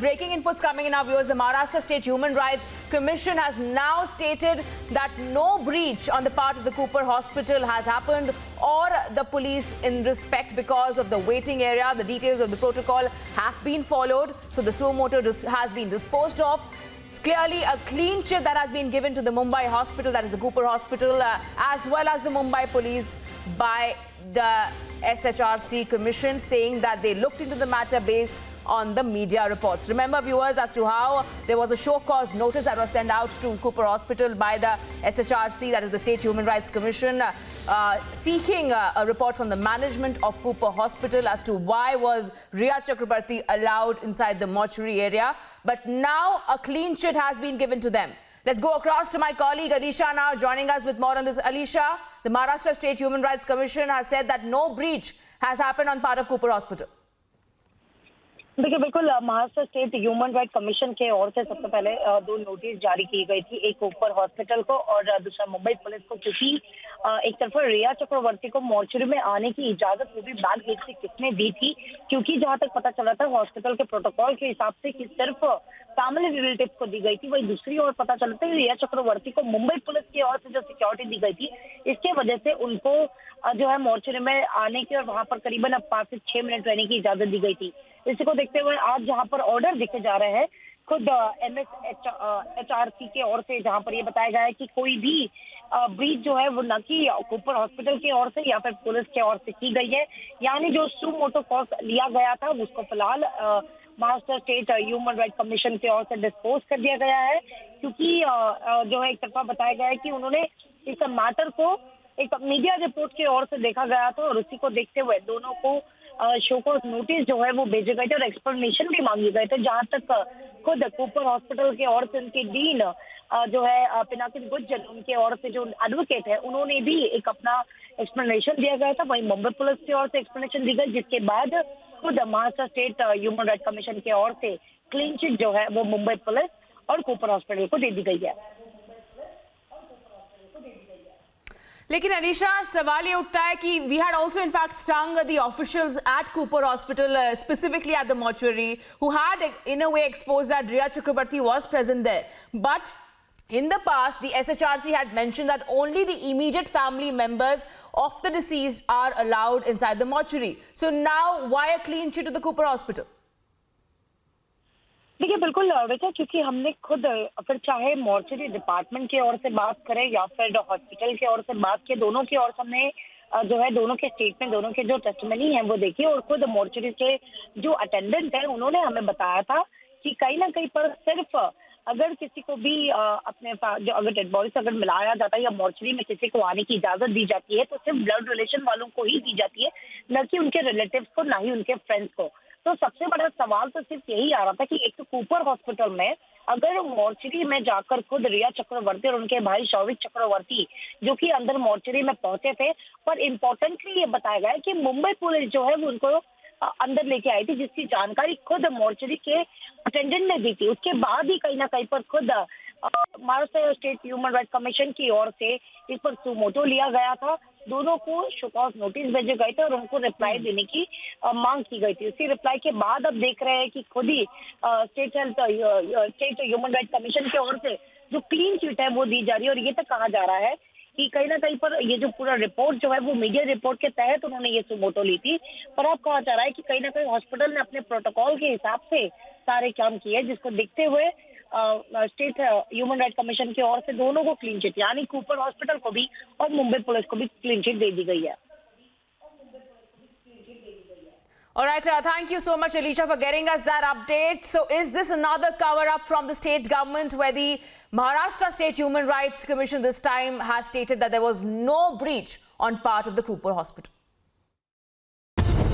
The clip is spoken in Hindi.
breaking inputs coming in, our viewers. The Maharashtra State Human Rights Commission has now stated that no breach on the part of the Cooper Hospital has happened or the police in respect because of the waiting area. The details of the protocol have been followed. So the suo motu has been disposed of. It's clearly a clean chit that has been given to the Mumbai hospital, that is the Cooper Hospital, as well as the Mumbai police by the SHRC Commission, saying that they looked into the matter based on the media reports. Remember, viewers, as to how there was a show cause notice that was sent out to Cooper Hospital by the SHRC, that is the State Human Rights Commission, seeking a report from the management of Cooper Hospital as to why was Rhea Chakrabarti allowed inside the mortuary area. But now a clean chit has been given to them. Let's go across to my colleague Alisha now, joining us with more on this. Alisha, the Maharashtra State Human Rights Commission has said that no breach has happened on part of Cooper Hospital. देखिए, बिल्कुल Maharashtra state human right commission के ओर से सबसे पहले दो नोटिस जारी की गई थी, एक ऊपर हॉस्पिटल को और दूसरा मुंबई पुलिस को, क्योंकि एक तरफ रिया चक्रवर्ती को मॉर्चरी में आने की इजाजत वो भी बैक गेट से किसने दी थी, क्योंकि जहां तक पता चला था हॉस्पिटल के प्रोटोकॉल के हिसाब से कि सिर्फ फैमिली रिलेटिव्स को दी गई थी। वही दूसरी ओर पता चलता है रिया चक्रवर्ती को मुंबई पुलिस की ओर से जो सिक्योरिटी दी गई थी, इसके वजह से उनको जो है मॉर्चरी में आने की और वहां पर करीबन 5 से 6 मिनट रहने की इजाजत दी गई थी। इसी को देखते हुए आज जहां पर ऑर्डर दिखे जा रहे हैं खुद MSHRC के ओर से, जहां पर ये बताया गया है कि कोई भी ब्रीच जो है वो न कि कूपर हॉस्पिटल की ओर से या फिर पुलिस के ओर से की गई है, यानी जो सू मोटो कॉज लिया गया था उसको फिलहाल Maharashtra state human right commission की ओर से डिस्पोज कर दिया गया है, क्योंकि जो है एक तरफा बताया गया है कि उन्होंने इस मैटर को एक मीडिया रिपोर्ट की ओर से देखा गया था और उसी को देखते हुए दोनों को शो कॉज नोटिस जो है वो भेजे गए थे और एक्सप्लेनेशन भी मांगे गए थे। जहां तक खुद कूपर हॉस्पिटल के ओर से उनके डीन जो है पिनाकिनी गुज्जर, उनके ओर से जो एडवोकेट है, उन्होंने भी एक अपना एक्सप्लेनेशन दिया गया था। वहीं मुंबई पुलिस की ओर से एक्सप्लेनेशन दी गई, जिसके बाद खुद Maharashtra state human right commission की ओर से क्लीन चिट जो है वो मुंबई पुलिस और कूपर हॉस्पिटल को दे दी गई है। लेकिन अलीशा, सवाल ये उठता है कि we had also in fact stung the officials at Cooper Hospital, specifically at the mortuary, who had in a way exposed that Rhea Chakrabarti was present there. But in the past, the SHRC had mentioned that only the immediate family members of the deceased are allowed inside the mortuary. So now, why a clean chit to the Cooper Hospital? देखिए, बिल्कुल बेटा, क्योंकि हमने खुद फिर चाहे मॉर्चरी डिपार्टमेंट की ओर से बात करें या फिर हॉस्पिटल की ओर से बात की, दोनों की ओर से हमने जो है दोनों के स्टेटमेंट, दोनों के जो टेस्टिमनी है वो देखी और खुद मॉर्चरी के जो अटेंडेंट है उन्होंने हमें बताया था कि कहीं ना कहीं पर सिर्फ अगर किसी को भी अपने जो अगर डेड बॉडी से अगर मिलाया जाता है या मॉर्चरी में किसी को आने की इजाजत दी जाती है तो सिर्फ ब्लड रिलेशन वालों को ही दी जाती है, न कि उनके रिलेटिव्स को, ना ही उनके फ्रेंड्स को। तो सबसे बड़ा सवाल तो सिर्फ यही आ रहा था कि एक तो कूपर हॉस्पिटल में अगर मॉर्चरी में जाकर खुद रिया चक्रवर्ती और उनके भाई शौविक चक्रवर्ती जो कि अंदर मॉर्चरी में पहुंचे थे, पर इम्पोर्टेंटली ये बताया गया है कि मुंबई पुलिस जो है वो उनको अंदर लेके आई थी, जिसकी जानकारी खुद मॉर्चरी के अटेंडेंट ने दी थी। उसके बाद ही कहीं ना कहीं पर खुद Maharashtra state human right commission की ओर से इस पर सुमोटो लिया गया था। दोनों को शो कॉज नोटिस भेजे गए थे और उनको रिप्लाई देने की मांग की गई थी। उसी रिप्लाई के बाद अब देख रहे हैं कि खुद ही स्टेट ह्यूमन राइट कमीशन की ओर से जो क्लीन चिट है वो दी जा रही है और ये तक कहा जा रहा है कि कहीं ना कहीं पर ये जो पूरा रिपोर्ट जो है वो मीडिया रिपोर्ट के तहत उन्होंने ये सुमोटो ली थी, पर अब कहा जा रहा है कि कहीं ना कहीं हॉस्पिटल ने अपने प्रोटोकॉल के हिसाब से सारे काम किए, जिसको देखते हुए स्टेट ह्यूमन राइट कमीशन की ओर से दोनों को क्लीन चिट, यानी कूपर हॉस्पिटल को भी और मुंबई पुलिस को भी क्लीन चिट दे दी गई है। All right, thank you so much, Alisha, for getting us that update. So is this another cover-up from the state government where the Maharashtra State Human Rights Commission this time has stated that there was no breach on part of the Cooper Hospital?